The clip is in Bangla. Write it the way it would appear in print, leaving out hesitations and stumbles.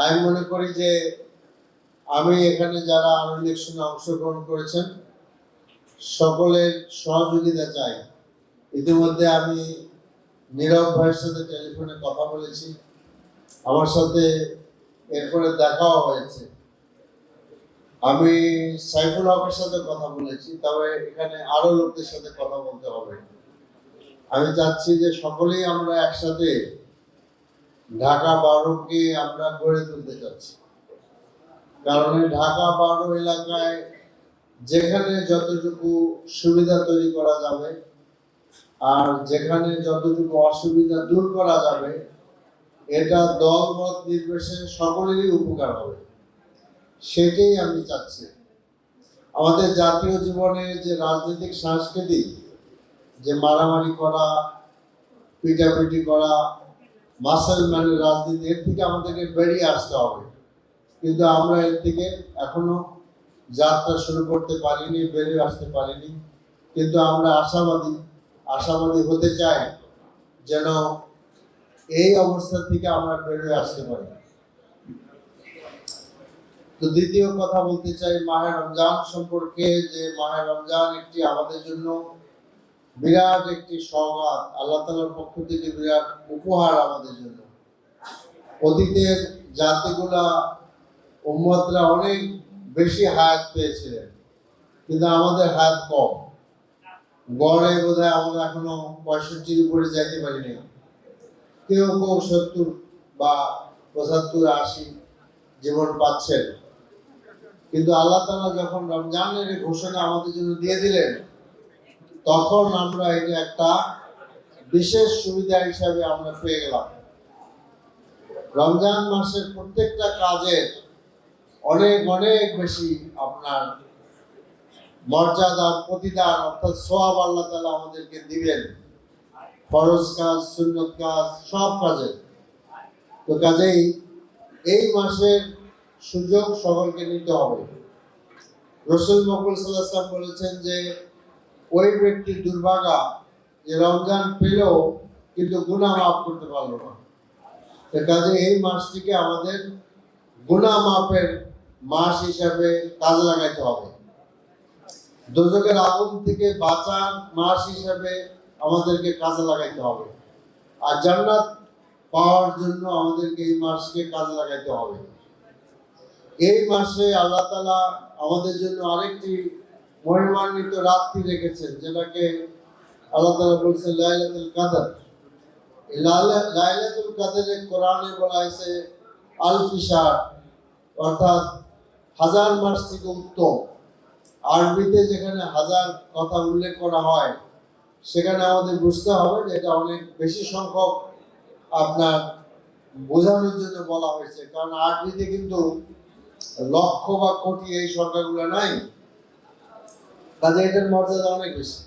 আমি মনে করি যে আমি এখানে যারা ইলেকশনে অংশগ্রহণ করেছেন সকলের সহযোগিতা চাই। ইতিমধ্যে আমি নীরব ভাইয়ের সাথে টেলিফোনে কথা বলেছি, আমার সাথে এরপরে দেখাও হয়েছে। আমি সাইফুল হকের সাথে কথা বলেছি, তবে এখানে আরো লোকদের সাথে কথা বলতে হবে। আমি চাচ্ছি যে সকলেই আমরা একসাথে ঢাকা 12কে আমরা গড়ে তুলতে চাচ্ছি। কারণ ঢাকা 12 এলাকায় যেখানে যতটুকু সুবিধা তৈরি করা যাবে আর যেখানে যতটুকু অসুবিধা দূর করা যাবে, এটা দলমত নির্বিশেষে সকলেরই উপকার হবে, সেটাই আমি চাচ্ছি। আমাদের জাতীয় জীবনে যে রাজনৈতিক সাংস্কৃতিক যে মারামারি করা, পিটাপিটি করা, মাসেল ম্যানের রাজনীতি, এর থেকে আমাদেরকে বেরিয়ে আসতে হবে। কিন্তু আমরা এর থেকে এখনো যাত্রা শুরু করতে পারিনি, বেরিয়ে আসতে পারিনি। কিন্তু আমরা আশাবাদী হতে চাই যেন এই অবস্থা থেকে আমরা বেরিয়ে আসতে পারি। তো দ্বিতীয় কথা বলতে চাই মাহে রমজান সম্পর্কে, যে মাহে রমজান একটি আমাদের জন্য বিরাট একটি সওগাত, আল্লাহ তাআলার পক্ষ থেকে বিরাট উপহার আমাদের জন্য। অতীতের জাতিগুলা উম্মতরা অনেক বেশি হায়াত পেয়েছিলেন, কিন্তু আমাদের হায়াত কম। গড়ে বোধহয় আমরা এখনো 65 উপরে যাইতে পারিনি, কেউ 70 বা 75, 80 জীবন পাচ্ছেন। কিন্তু আল্লাহ তাআলা যখন রমজানের ঘোষণা আমাদের জন্য দিয়ে দিলেন, তখন আমরা এটা একটা বিশেষ সুবিধা হিসাবে আমরা পেয়ে গেলাম। রমজান মাসের প্রত্যেকটা কাজের অনেক অনেক বেশি আপনার মর্যাদা, প্রতিদান, অর্থাৎ সওয়াব আল্লাহ তাআলা আমাদেরকে দিবেন, ফরজ কাজ, সুন্নত কাজ, সব কাজে। তো কাজেই এই মাসের সুযোগ সকলকে নিতে হবে। রাসূল মুহাম্মদ সাল্লাল্লাহু আলাইহি ওয়াসাল্লাম বলেছেন যে ওই ব্যক্তি দুর্ভাগা যে রমজান পেল কিন্তু গুনাহ মাফ করতে পারলো না। তো কাজে এই মাসটিকে আমাদের গুনাহ মাফের মাস হিসাবে কাজে লাগাইতে হবে। দোজখের আগুন থেকে বাঁচার মাস হিসাবে আমাদেরকে কাজে লাগাইতে হবে। আর জান্নাত পাওয়ার জন্য আমাদেরকে এই মাসকে কাজে লাগাইতে হবে। এই মাসে আল্লাহ তাআলা আমাদের জন্য আরেকটি মহিমান্বিত রাত্রি রেখেছেন, যেটাকে আল্লাহ তাআলা বলছেন লাইলাতুল কদর। এই লাইলাতুল কদরে কোরআনে বলা হয়েছে আলফি শাহর, অর্থাৎ 1000 মাস থেকে উত্তম। আরবিতে যেখানে 1000 কথা উল্লেখ করা হয়, সেখানে আমাদের বুঝতে হবে যে এটা অনেক বেশি সংখ্যক আপনার বোঝানোর জন্য বলা হয়েছে। কারণ আরবিতে কিন্তু লক্ষ বা কোটি এই সংখ্যাগুলো নাই, কাজে এটার মর্যাদা অনেক বেশি।